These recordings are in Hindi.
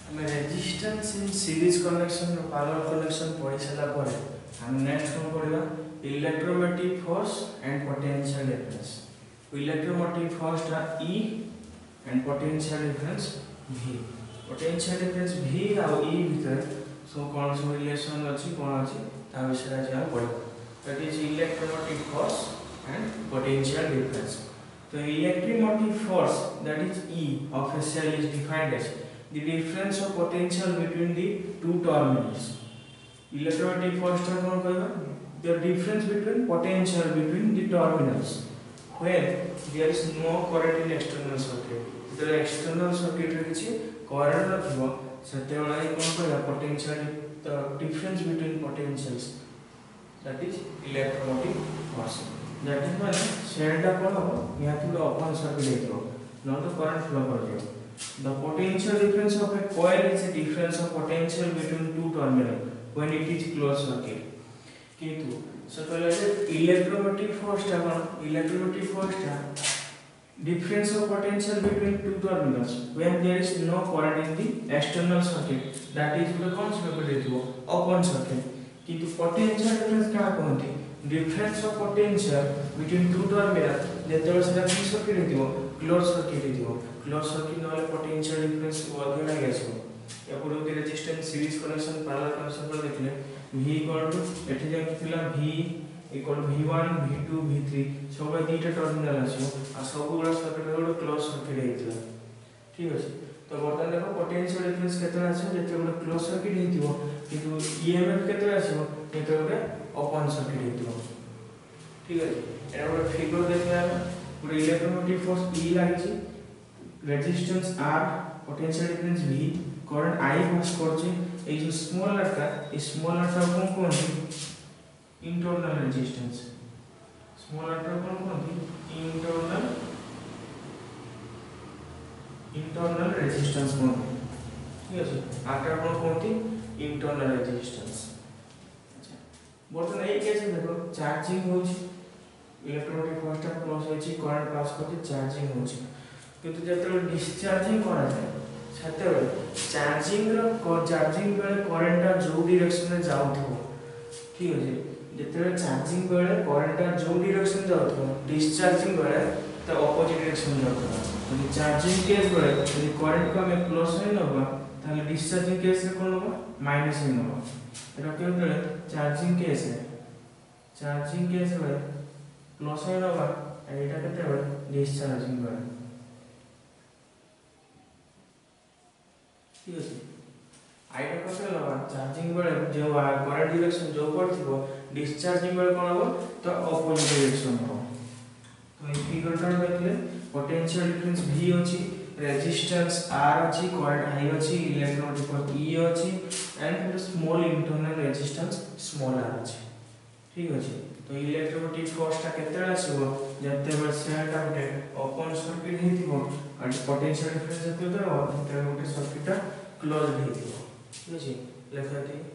हमें रेजिस्टेंस इन सीरीज कनेक्शन और पैरेलल कनेक्शन पढ़ी सारा पर हम नेक्स्ट कौन पढ़िबा electromagnetic force and potential difference. Electromagnetic force टा E and potential difference V। Potential difference V और E भीतर सो कौन सो रिलेशन अछि कोन अछि ता विषय आज हम पढ़ब। That is electromagnetic force and potential difference. So electromotive force, that is E of a cell, is defined as the difference of potential between the two terminals. Electromotive force ta kon कहबा the difference between potential between the terminals when there is no current in external circuit. The external circuit रे किछि current नथिबो सेते वाला कोन कहबा potential, the difference between potentials, that is electromotive force. That is माने सेलटा कोन हो या तो ओपन सर्किट हेतो न तो करंट फ्लो कर दियो। The potential difference of a coil is the difference of potential between two terminals when it is closed circuit. किंतु से कहले जे इलेक्ट्रोमैग्नेटिक फोर्स ता कोन इलेक्ट्रोमैग्नेटिक फोर्स ता difference of potential between two terminals when there is no current in the external circuit, that is the concept हेतो ओपन सर्किट। किंतु potential difference का कहंती difference of potential between two terminals जेतेबे सेटा की सर्किट हेतिबो क्लोज सर्किट हेतिबो क्लोज सर्किट नले पोटेंशियल डिफरेंस अधिक लागे आसो। या पूरा resistance series connection parallel connection पर देखले V इक्वल टू एठी जे थिला V equal V1 V2 V3 सब दुईटा टर्मिनल आसो आ सब गुला सर्किट रो क्लोज सर्किट हेतिला। ठीक अछि तो बर्तमान देखो पोटेंशियल डिफरेंस केते आछो जेतेबे क्लोज सर्किट हेतिबो किंतु EMF केते आछो जेतेबे ओपन सर्किट हेतिबो। ठीक है एटा गोटे फिगर देखला पूरा इलेक्ट्रोमैग्नेटिक फोर्स E लागिछि resistance R potential difference V current I pass करछि ए जो स्मॉल आरटा ए स्मॉल आरटा कोन कोन इंटरनल रेजिस्टेंस स्मॉल आरटा कोन कोन इंटरनल रेजिस्टेंस कोन। ठीक है आरटा कोन कोन इंटरनल रेजिस्टेंस। बर्तमान ए केस देखो चार्जिंग होछि इलेक्ट्रोमैग्नेटिक फोर्स ता प्लस होछि करंट पास करछि चार्जिंग होछि किंतु जेते डिस्चार्जिंग करा जाय सेते चार्जिंग बेले करंट ता जो डायरेक्शन में जाउथो। ठीक है जेते चार्जिंग बेले करंट ता जो डायरेक्शन जाउथो डिस्चार्जिंग बेले ता ऑपोजिट डायरेक्शन में जाउथो। यदि चार्जिंग केस बेले यदि करंट को हम प्लस में नबा ताले डिस्चार्जिंग केस रे कोन होबा माइनस में नबा। एटा केबे चार्जिंग केस में प्लस में नबा एटा केते बे डिस्चार्जिंग बेले। ठीक है आइटा कसे लबा चार्जिंग बेले जो करंट डायरेक्शन जो पड़थिबो डिस्चार्जिंग बेले कोन हो तो ऑपोजिट डायरेक्शन हो। तो ई फिगर टा देखले पोटेंशियल डिफरेंस V अछि रेजिस्टेंस R अछि करंट I अछि इलेक्ट्रोमैग्नेटिक फोर्स E अछि and small internal resistance small r अछि। ठीक अछि तो इलेक्ट्रोमैग्नेटिक फोर्स ता केते आसीबो जते बेर सेटा गोटे ओपन सर्किट हेतिबो और पोटेंशियल डिफरेंस जते तो ओते गोटे सर्किट ता क्लोज हेतिबो। ठीक अछि लेखाती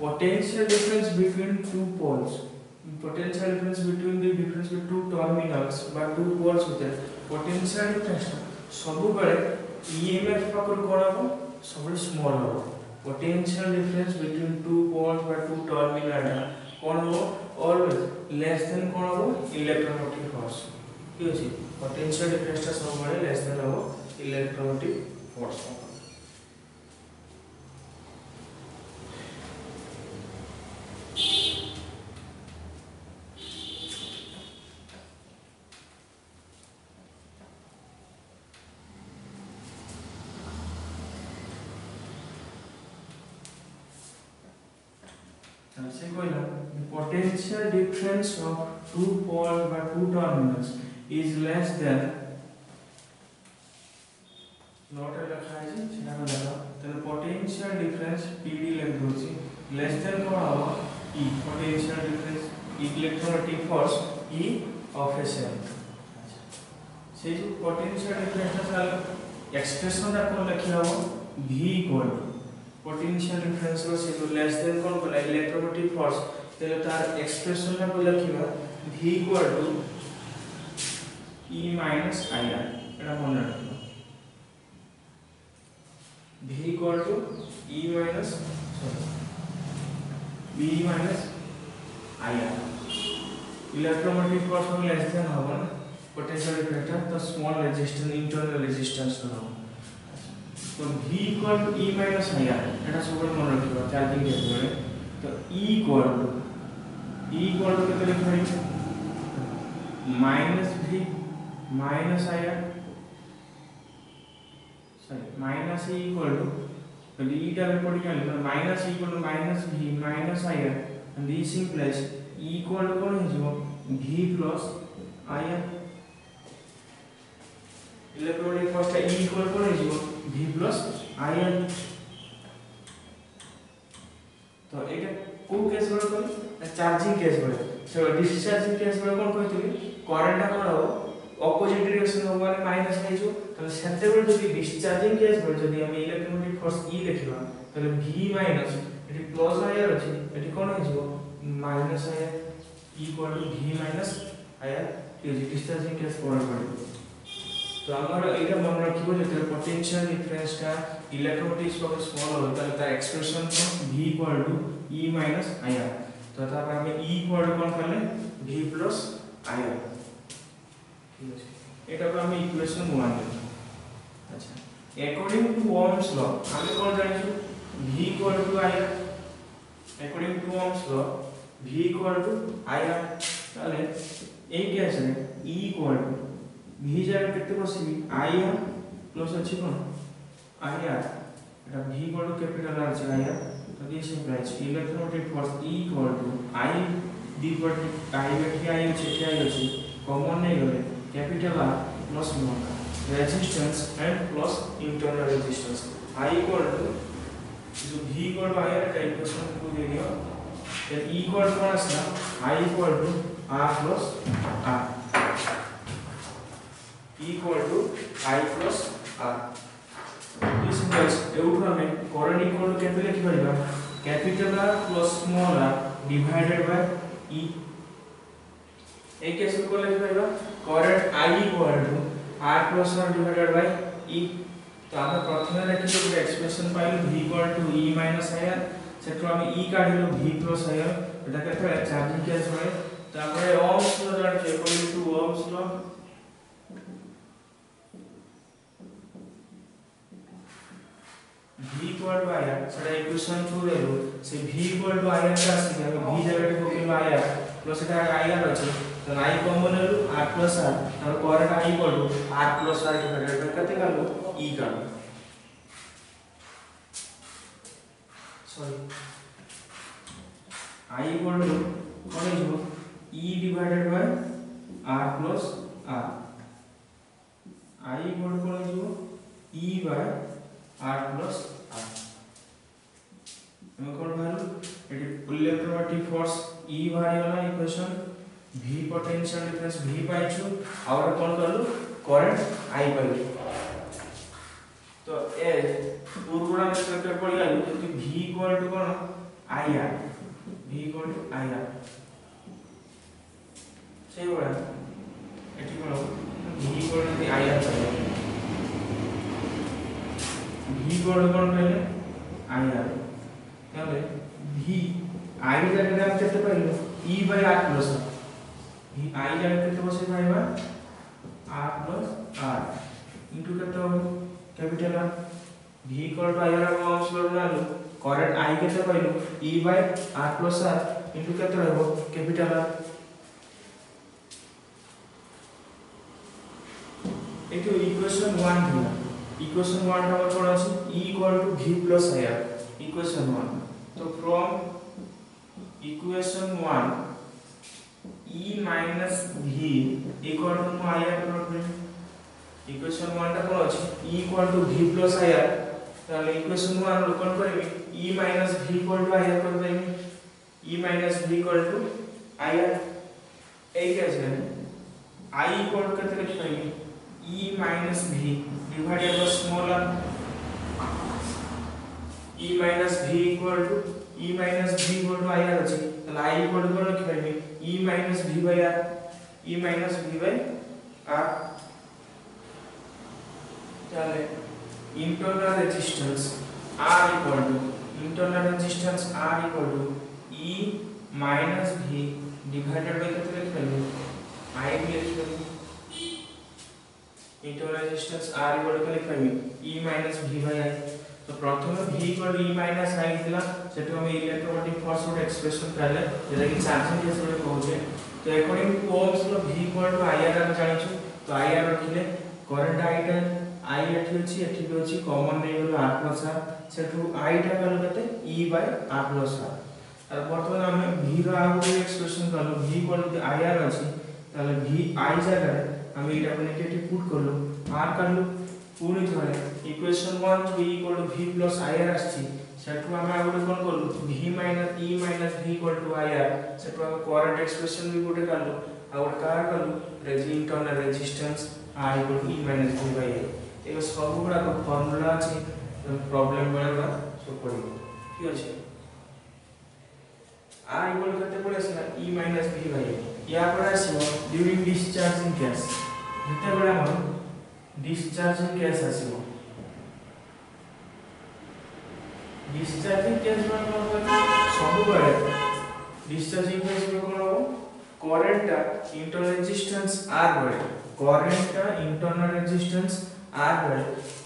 potential difference between two poles, potential difference between the difference between two terminals by two poles होते हैं potential difference सब बेले EMF पाकर कोन हो सब स्मॉल हो। potential difference between two poles by two terminals कोन हो always less than कोन हो electromotive force। ठीक है potential difference ता सब बेले less than हो electromotive force। The potential difference of two poles by two terminals is less than not a लिखा है जी सेना को देखो तो potential difference PD लिख दो जी less than कौन होगा E potential difference electromotive force E of a cell। से जो potential difference का एक्सप्रेशन ता को लिखिया हो V equal to potential difference रो से जो लेस देन कोन कला इलेक्ट्रोमोटिव फोर्स तेले तार एक्सप्रेशन में को लिखिबा v equal to e minus ir एटा मन रखिबा v equal to e minus v minus ir electromotive force में लेस देन होगा ना पोटेंशियल डिफरेंस तो स्मॉल रेजिस्टेंस इंटरनल रेजिस्टेंस होगा तो v equal to e minus ir एटा सब मन रखिबा चार्जिंग केस में तो e इक्वल टू केते लिखबा minus v minus ir sorry minus e equal to तो e टा पड़ी गया minus e equal to minus v minus ir and this implies e equal to कोन हिजो v plus ir electromotive force का e इक्वल कोन हिजो v प्लस ir तो एटा को केस बड़ कोन चार्जिंग केस बड़ सो डिस्चार्जिंग केस बड़ कोन कहतबी करंट कोन हो ऑपोजिट डायरेक्शन हो माने माइनस हिजो तो सेते बड़ जदी डिस्चार्जिंग केस बड़ जदी हम इलेक्ट्रोमोटिव फोर्स e लिखिबा तले v माइनस एटी प्लस ir अछि एटी कोन हिजो minus ir equal to v minus ir ये डिस्चार्जिंग केस बड़ पड़े तो हमारा एटा मन रखिबो जे पोटेंशियल डिफरेंस का इलेक्ट्रोमोटिव फोर्स स्मॉल हो ताले तार एक्सप्रेशन को v equal to e minus ir तो तापर हमें e इक्वल टू कोन करले v प्लस ir ठीक है एटा को हम इक्वेशन 1 ले अच्छा अकॉर्डिंग टू ओम्स लॉ हम कोन जानिछु v equal to ir according to Ohm's law v equal to ir ताले ए केस रे e इक्वल टू v जगह केते बसिबी ir प्लस अछि कोन ir एटा v equal to capital r छै ir तो this implies electromotive force e equal to i d पर i बैठी i छै क्या अछि कॉमन नै गले capital R plus small resistance and plus internal resistance I equal to जो V इक्वल टू I का इक्वेशन को दे दियो then E इक्वल टू आसना I equal to R plus R E equal to I plus R this equals एउठो में करंट इक्वल टू कैपिटल लिखि परिबा capital R plus small r divided by E एक केस को लिखि परिबा current I equal to R plus R divided by E तो हम प्रथम लिखि जो एक्सप्रेशन पाइल V equal to E minus ir सेटो हम E काढिलो V प्लस ir एटा केते चार्जिंग केस होय तापर ओम्स लॉ जान छै according to Ohm's law V equal to ir सेटा इक्वेशन 2 देलो से V इक्वल टू ir का आसी V जगह को केलो ir प्लस एटा ir अछि तो I कॉमन लेलो r प्लस r और current I equal to r plus r divided by कते करलो E करलो सॉरी I इक्वल टू कोन हिजो E divided by r plus r I equal to कोन हिजो E by r plus r हम कोन भालु एटी इलेक्ट्रोमोटिव फोर्स E बाहर वाला equation V potential difference V पाइछु और कोन करलु करंट I पाइछु तो ए पूर्वरा में स्ट्रक्चर पड़ गया कि V इक्वल टू कोन IR V equal to IR सही बोला एटी कोन V इक्वल टू IR चाहिए V इक्वल टू कोन पहले IR तबे V I जगह हम केते पाइलो E by R plus V I जगह केते बसे पाइबा R प्लस R इनटू केते हो capital R V equal to IR को ओम्स लॉ लालो करंट I केते पाइलो E by R plus R into केते रहबो कैपिटल R एतो इक्वेशन 1 दिला इक्वेशन 1 टा कोन अछि E equal to V plus IR equation 1 तो from equation 1 E minus V equal to IR plus equation 1 टा कोन अछि E equal to V plus IR ताले इक्वेशन 1 रो कोन करबी E minus V equal to IR कर देबी E minus V equal to IR ए कैसे है I इक्वल टू केते लिख पाइबी E minus V divided by small r E minus V equal to IR अछि त I equal to लिखि पाइबे E minus V by R चले internal resistance R equal to E minus V divided by कितना लिखि पाइबे I भी लिखि पाइबे internal resistance R equal to लिखि पाइबे E minus V by I तो प्रथम V equal to E minus I दिला सेटो हम इलेक्ट्रोमैग्नेटिक फोर्स और एक्सप्रेशन कहले जेटा कि चार्जिंग केस रे कहउछे तो according to Ohm's law V equal to IR हम जानिछु तो IR रखिले करंट I एठी अछि एठी भी अछि कॉमन नै गेलो R plus R सेटो I टा कहलो कते E by R plus R और वर्तमान हम V रो आगु एक्सप्रेशन कहलो V equal to IR अछि ताले V I जगह हम एटा को नेगेटिव पुट करलो R करलो पूरी थरे equation 1 V equal to V plus IR आछि सेटु हम आगु कोन करलो V minus E minus V equal to IR सेटु हम करंट एक्सप्रेशन भी गोटे करलो और कार करलो internal resistance R equal to E minus V by I ए सब गुडा को फार्मूला अछि प्रॉब्लम बनेबा सो पडिबो ठीक अछि R equal कते पड़े छै E minus V by I या पर आसीबो ड्यूरिंग डिस्चार्जिंग केस जते बडा हम डिस्चार्जिंग केस आसीबो डिस्चार्जिंग केस में कोन सब बडे डिस्चार्जिंग केस में कोन हो करंट इंटरनल रेजिस्टेंस R बडे करंट इंटरनल रेजिस्टेंस R बडे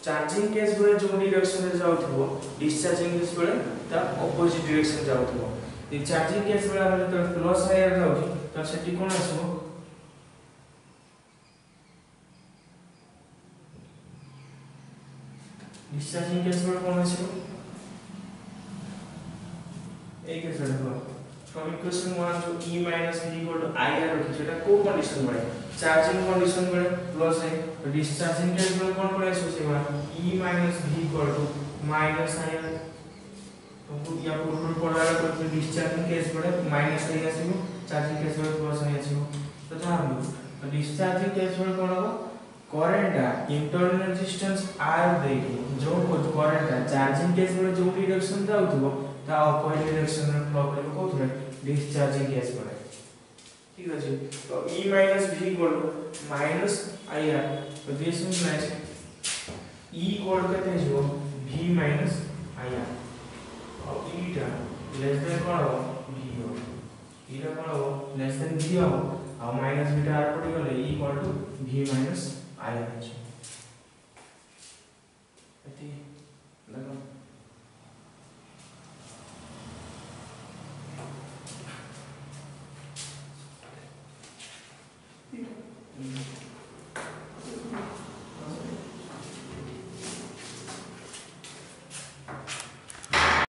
चार्जिंग केस बडे जो डायरेक्शन रे जाउथबो डिस्चार्जिंग केस बडे ता ऑपोजिट डायरेक्शन जाउथबो ये चार्जिंग केस बडे हम तो प्लस IR जाउथि त सेठी कोन आसीबो डिस्चार्जिंग केस में कौन आछो एक केस देखो फ्रॉम इक्वेशन 1 जो E minus V equal to IR रखि सेटा को कंडीशन बडे चार्जिंग कंडीशन बडे प्लस है तो डिस्चार्जिंग केस में कौन पड़े आछो सेवा E minus V equal to minus IR तो या पूर्ण पड़ाला तो डिस्चार्जिंग केस बडे माइनस आई आछो चार्जिंग केस में प्लस आई आछो तो जान तो डिस्चार्जिंग केस में कोन हो करंट इंटरनल रेजिस्टेंस R देके जो करंट चार्जिंग केस में जो डायरेक्शन जाउथबो ता अपोजिट डायरेक्शन में फ्लो करबो कोथरे डिस्चार्जिंग केस पड़े ठीक अछि तो E minus V equal to minus IR तो दिस मींस E equal कते जो V minus IR और E टा लेस देन कोन हो V हो E टा कोन हो लेस देन V हो और माइनस बीटा R पड़ी गले E equal to V minus IR